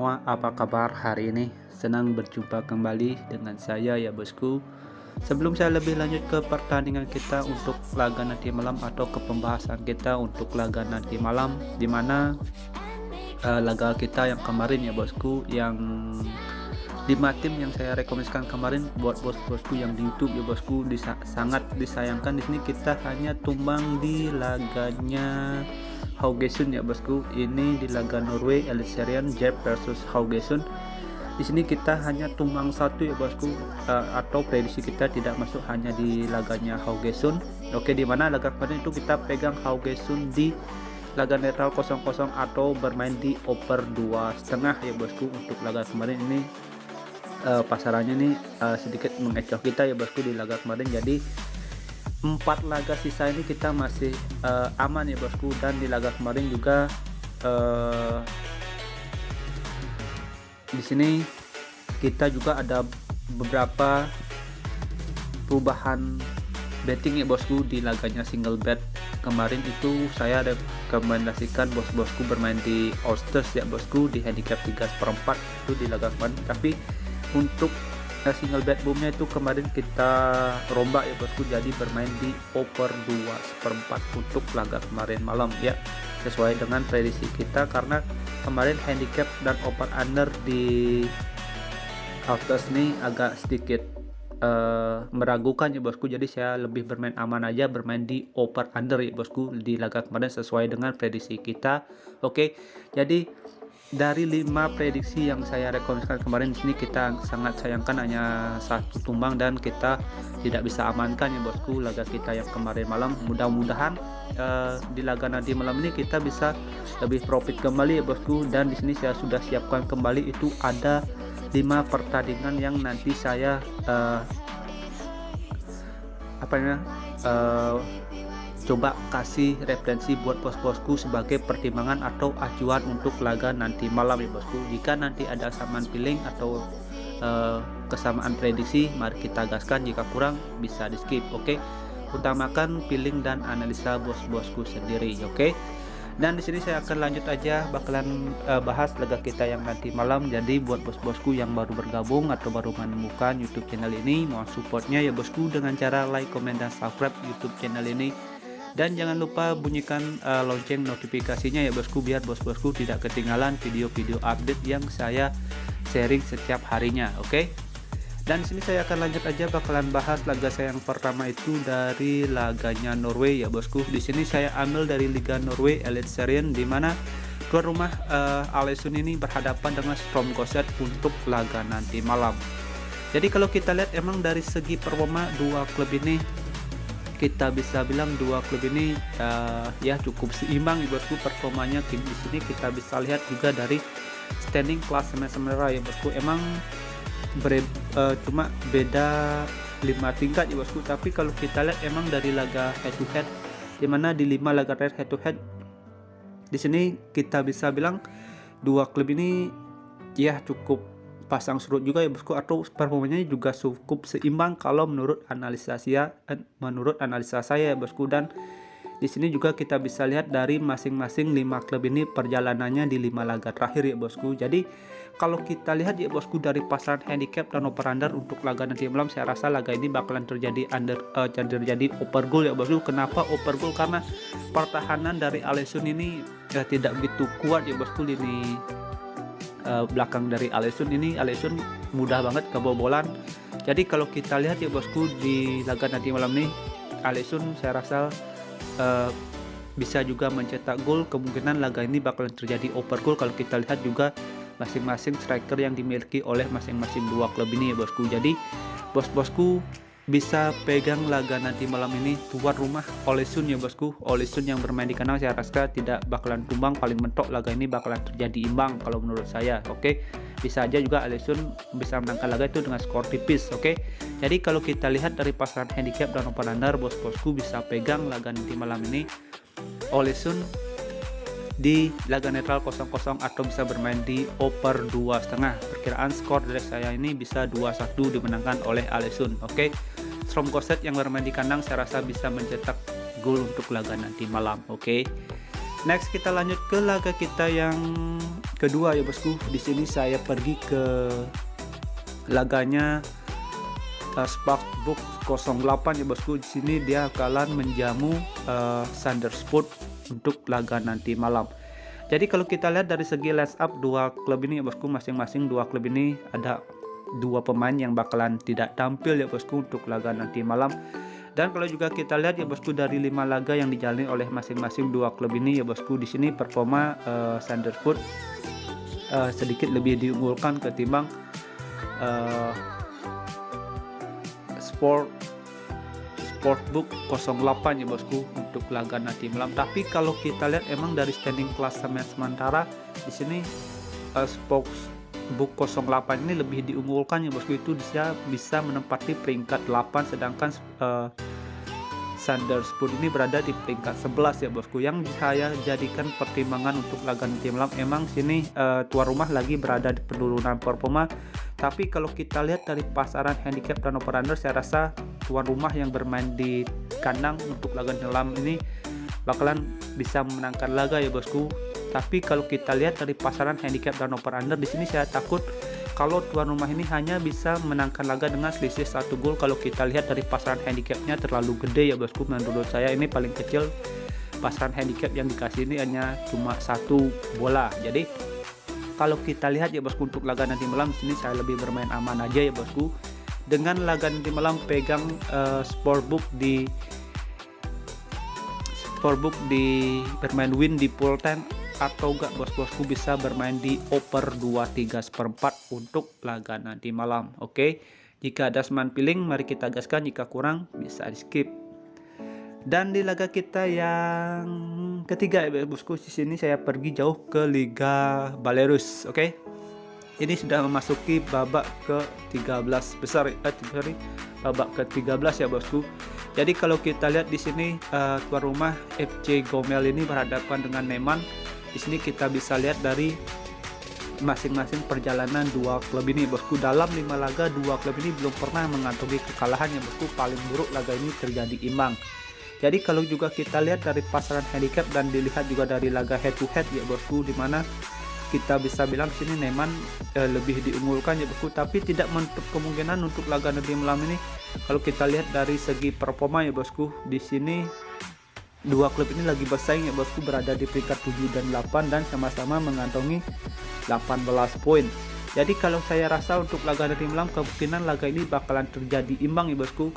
semua, apa kabar hari ini? Senang berjumpa kembali dengan saya ya bosku. Sebelum saya lebih lanjut ke pertandingan kita untuk laga nanti malam atau ke pembahasan kita untuk laga nanti malam, dimana laga kita yang kemarin ya bosku, yang 5 tim yang saya rekomendasikan kemarin buat bosku yang di YouTube ya bosku, sangat disayangkan di sini kita hanya tumbang di laganya Haugesund ya bosku. Ini di laga Norway Eliteserien Jeb versus Haugesund. Di sini kita hanya tumbang satu ya bosku, atau prediksi kita tidak masuk hanya di laganya Haugesund. Oke, di mana laga kemarin itu kita pegang Haugesund di laga netral 0-0 atau bermain di over 2,5 ya bosku. Untuk laga kemarin ini pasarannya nih sedikit mengecoh kita ya bosku di laga kemarin. Jadi 4 laga sisa ini kita masih aman ya bosku, dan di laga kemarin juga di sini kita juga ada beberapa perubahan betting ya bosku. Di laganya single bet kemarin itu saya rekomendasikan bosku bermain di Oysters ya bosku di handicap 3/4 itu di laga kemarin. Tapi untuk single bet boomnya itu kemarin kita rombak ya bosku, jadi bermain di over 2/4 untuk laga kemarin malam ya, sesuai dengan prediksi kita, karena kemarin handicap dan over under di Oysters ini agak sedikit meragukan ya bosku. Jadi saya lebih bermain aman aja, bermain di over under ya bosku di laga kemarin sesuai dengan prediksi kita. Oke, jadi dari 5 prediksi yang saya rekomendasikan kemarin, di sini kita sangat sayangkan hanya satu tumbang dan kita tidak bisa amankan ya bosku laga kita yang kemarin malam. Mudah-mudahan di laga nanti malam ini kita bisa lebih profit kembali ya bosku. Dan di sini saya sudah siapkan kembali itu ada 5 pertandingan yang nanti saya coba kasih referensi buat bosku sebagai pertimbangan atau acuan untuk laga nanti malam ya bosku. Jika nanti ada samaan feeling atau kesamaan prediksi, mari kita gaskan. Jika kurang bisa di skip. Oke, utamakan feeling dan analisa bosku sendiri. Oke, dan di sini saya akan lanjut aja, bakalan bahas laga kita yang nanti malam. Jadi buat bosku yang baru bergabung atau baru menemukan YouTube channel ini, mohon supportnya ya bosku dengan cara like, komen, dan subscribe YouTube channel ini. Dan jangan lupa bunyikan lonceng notifikasinya ya bosku, biar bosku tidak ketinggalan video-video update yang saya sharing setiap harinya. Oke, dan sini saya akan lanjut aja, bakalan bahas laga saya yang pertama itu dari laganya Norway ya bosku. Di sini saya ambil dari Liga Norway Eliteserien, di mana tuan rumah Ålesund ini berhadapan dengan Strømsgodset untuk laga nanti malam. Jadi kalau kita lihat emang dari segi performa dua klub ini, kita bisa bilang dua klub ini ya cukup seimbang ya bosku performanya. Di sini kita bisa lihat juga dari standing klasemen sementara ya bosku, emang cuma beda 5 tingkat ya bosku. Tapi kalau kita lihat emang dari laga head to head, dimana di 5 laga head to head di sini kita bisa bilang dua klub ini ya cukup pasang surut juga ya bosku, atau performanya juga cukup seimbang kalau menurut analisa saya ya bosku. Dan di sini juga kita bisa lihat dari masing-masing 5 klub ini perjalanannya di 5 laga terakhir ya bosku. Jadi kalau kita lihat ya bosku dari pasaran handicap dan over under untuk laga nanti malam, saya rasa laga ini bakalan terjadi over goal ya bosku. Kenapa over goal? Karena pertahanan dari Ålesund ini tidak begitu kuat ya bosku. Ini belakang dari Ålesund ini, Ålesund mudah banget kebobolan. Jadi kalau kita lihat ya bosku di laga nanti malam nih, Ålesund saya rasa bisa juga mencetak gol. Kemungkinan laga ini bakalan terjadi over goal kalau kita lihat juga masing-masing striker yang dimiliki oleh masing-masing dua klub ini ya bosku. Jadi bosku bisa pegang laga nanti malam ini tuan rumah Ålesund ya bosku. Ålesund yang bermain di kandang saya rasa tidak bakalan tumbang, paling mentok laga ini bakalan terjadi imbang kalau menurut saya. Oke, bisa aja juga Ålesund bisa menangkan laga itu dengan skor tipis. Oke, jadi kalau kita lihat dari pasaran handicap dan over under, bosku bisa pegang laga nanti malam ini Ålesund di laga netral 0-0 atau bisa bermain di over 2,5. Perkiraan skor dari saya ini bisa 2-1 dimenangkan oleh Ålesund. Oke, Strømsgodset yang bermain di kandang saya rasa bisa mencetak gol untuk laga nanti malam. Oke, next kita lanjut ke laga kita yang kedua ya bosku. Di sini saya pergi ke laganya Sparkbook 08 ya bosku. Di sini dia akan menjamu Thundersport untuk laga nanti malam. Jadi kalau kita lihat dari segi line up dua klub ini ya bosku, masing-masing dua klub ini ada dua pemain yang bakalan tidak tampil ya bosku untuk laga nanti malam. Dan kalau juga kita lihat ya bosku, dari 5 laga yang dijalani oleh masing-masing dua klub ini ya bosku, di sini performa Thundersport sedikit lebih diunggulkan ketimbang Sportbook 08 ya bosku untuk laga nanti malam. Tapi kalau kita lihat emang dari standing klasemen sementara di sini Sportbook 08 ini lebih diunggulkan ya bosku, itu bisa menempati peringkat 8, sedangkan Thundersport ini berada di peringkat 11 ya bosku. Yang saya jadikan pertimbangan untuk laga nanti malam, emang sini tuan rumah lagi berada di penurunan performa. Tapi kalau kita lihat dari pasaran handicap dan over under, saya rasa tuan rumah yang bermain di kandang untuk laga malam ini bakalan bisa memenangkan laga ya bosku. Tapi kalau kita lihat dari pasaran handicap dan over under, di sini saya takut kalau tuan rumah ini hanya bisa menangkan laga dengan selisih 1 gol. Kalau kita lihat dari pasaran handicapnya terlalu gede ya bosku. Menurut saya ini paling kecil pasaran handicap yang dikasih ini hanya cuma 1 bola. Jadi kalau kita lihat ya bosku untuk laga nanti malam, di sini saya lebih bermain aman aja ya bosku. Dengan laga nanti malam pegang Sportbook di bermain win di pool 10, atau enggak bos-bosku bisa bermain di over 2/3/4 untuk laga nanti malam. Oke, jika ada smart feeling mari kita gaskan, jika kurang bisa di skip. Dan di laga kita yang ketiga ya bosku, di sini saya pergi jauh ke Liga Belarus. Oke, ini sudah memasuki babak ke-13 besar, babak ke-13 ya bosku. Jadi kalau kita lihat di sini tuan rumah FC Gomel ini berhadapan dengan Neman. Di sini kita bisa lihat dari masing-masing perjalanan dua klub ini bosku. Dalam 5 laga dua klub ini belum pernah mengantongi kekalahan ya bosku. Paling buruk laga ini terjadi imbang. Jadi kalau juga kita lihat dari pasaran handicap dan dilihat juga dari laga head to head ya bosku, dimana kita bisa bilang sini Neman lebih diunggulkan ya bosku. Tapi tidak menutup kemungkinan untuk laga nanti malam ini kalau kita lihat dari segi performa ya bosku. Di sini dua klub ini lagi bersaing ya bosku, berada di peringkat 7 dan 8 dan sama-sama mengantongi 18 poin. Jadi kalau saya rasa untuk laga nanti malam kemungkinan laga ini bakalan terjadi imbang ya bosku.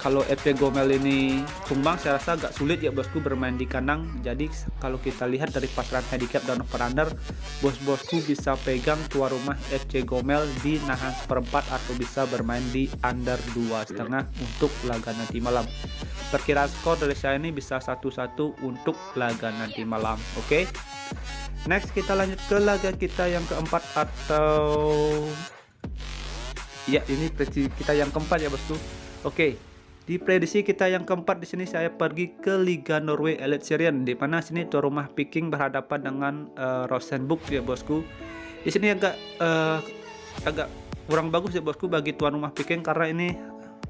Kalau FC Gomel ini tumbang, saya rasa agak sulit ya bosku bermain di kandang. Jadi kalau kita lihat dari pasaran handicap dan over under, bos-bosku bisa pegang tuan rumah FC Gomel di nahan seperempat atau bisa bermain di under 2,5 untuk laga nanti malam. Perkiraan skor dari saya ini bisa 1-1 untuk laga nanti malam. Oke. Next kita lanjut ke laga kita yang keempat, atau ya ini prediksi kita yang keempat ya bosku. Oke. Di prediksi kita yang keempat, di sini saya pergi ke Liga Norway Eliteserien, di mana sini tuan rumah Viking berhadapan dengan Rosenborg ya bosku. Di sini agak kurang bagus ya bosku bagi tuan rumah Viking, karena ini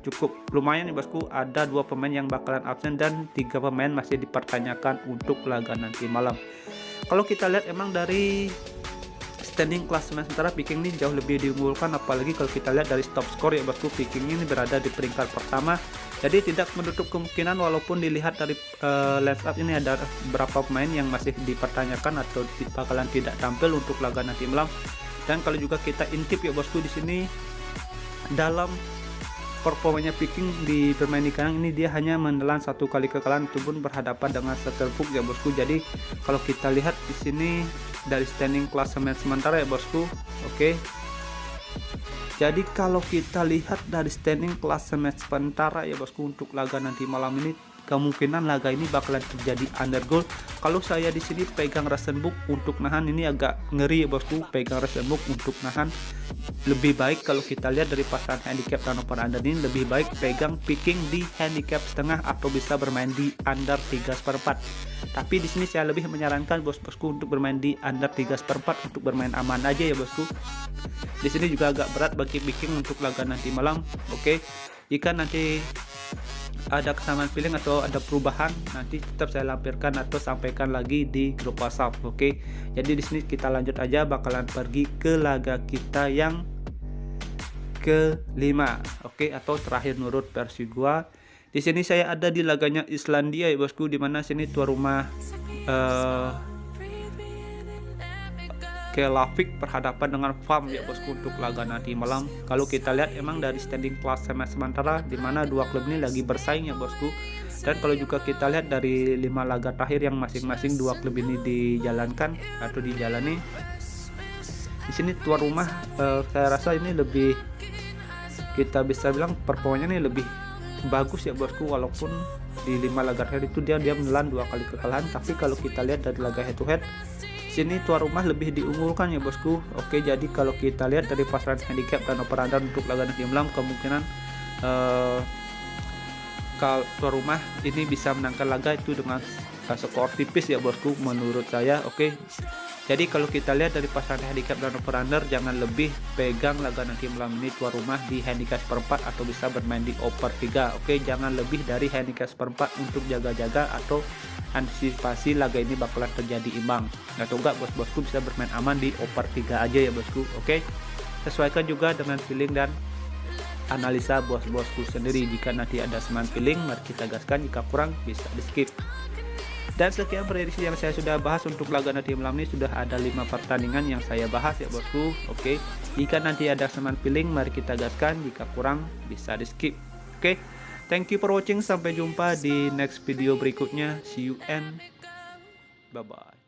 cukup lumayan ya bosku. Ada 2 pemain yang bakalan absen dan 3 pemain masih dipertanyakan untuk laga nanti malam. Kalau kita lihat emang dari standing klasemen sementara Viking ini jauh lebih diunggulkan, apalagi kalau kita lihat dari top skor ya bosku, Viking ini berada di peringkat pertama. Jadi tidak menutup kemungkinan walaupun dilihat dari line up ini ada beberapa pemain yang masih dipertanyakan atau bakalan tidak tampil untuk laga nanti malam. Dan kalau juga kita intip ya bosku, di sini dalam performanya Viking di bermain di kandang ini dia hanya menelan 1 kali kekalahan, itu pun berhadapan dengan Strasbourg ya bosku. Jadi kalau kita lihat di sini dari standing klasemen sementara ya bosku. Oke. Jadi kalau kita lihat dari standing klasemen sementara ya bosku untuk laga nanti malam ini, kemungkinan laga ini bakalan terjadi under goal. Kalau saya di sini pegang Rosenborg untuk nahan, ini agak ngeri ya bosku, pegang Rosenborg untuk nahan. Lebih baik kalau kita lihat dari pasaran handicap dan over under ini, lebih baik pegang Viking di handicap setengah atau bisa bermain di under 3/4. Tapi di sini saya lebih menyarankan bosku untuk bermain di under 3/4 untuk bermain aman aja ya bosku. Di sini juga agak berat bagi Viking untuk laga nanti malam. Oke. Jika nanti ada kesamaan feeling atau ada perubahan, nanti tetap saya lampirkan atau sampaikan lagi di grup WhatsApp. Oke. Jadi di sini kita lanjut aja, bakalan pergi ke laga kita yang kelima. Oke, atau terakhir menurut versi gua. Di sini saya ada di laganya Islandia ya bosku, dimana sini tuan rumah Keflavik berhadapan dengan Farm ya bosku untuk laga nanti malam. Kalau kita lihat emang dari standing klasemen sementara, dimana dua klub ini lagi bersaing ya bosku. Dan kalau juga kita lihat dari 5 laga terakhir yang masing-masing dua klub ini dijalankan atau dijalani, di sini tuan rumah saya rasa ini lebih, kita bisa bilang performanya ini lebih bagus ya bosku, walaupun di 5 laga terakhir itu dia menelan 2 kali kekalahan. Tapi kalau kita lihat dari laga head to head, sini tuan rumah lebih diunggulkan ya bosku. Oke, jadi kalau kita lihat dari pasaran handicap dan over-under untuk laga nanti malam, kemungkinan kalau tuan rumah ini bisa menangkan laga itu dengan skor tipis ya bosku menurut saya. Oke, jadi kalau kita lihat dari pasaran handicap dan over-under, jangan lebih pegang laga nanti malam ini tuan rumah di handicap seperempat atau bisa bermain di over 3. Oke, jangan lebih dari handicap seperempat untuk jaga-jaga atau antisipasi laga ini bakalan terjadi imbang, atau enggak bos-bosku bisa bermain aman di over 3 aja ya bosku. Oke, sesuaikan juga dengan feeling dan analisa bos-bosku sendiri. Jika nanti ada seman feeling, mari kita gaskan, jika kurang bisa di skip. Dan sekian prediksi yang saya sudah bahas untuk laga nanti malam ini. Sudah ada 5 pertandingan yang saya bahas ya bosku. Oke, jika nanti ada seman feeling, mari kita gaskan, jika kurang bisa di skip. Oke, thank you for watching, sampai jumpa di next video berikutnya. See you and bye bye.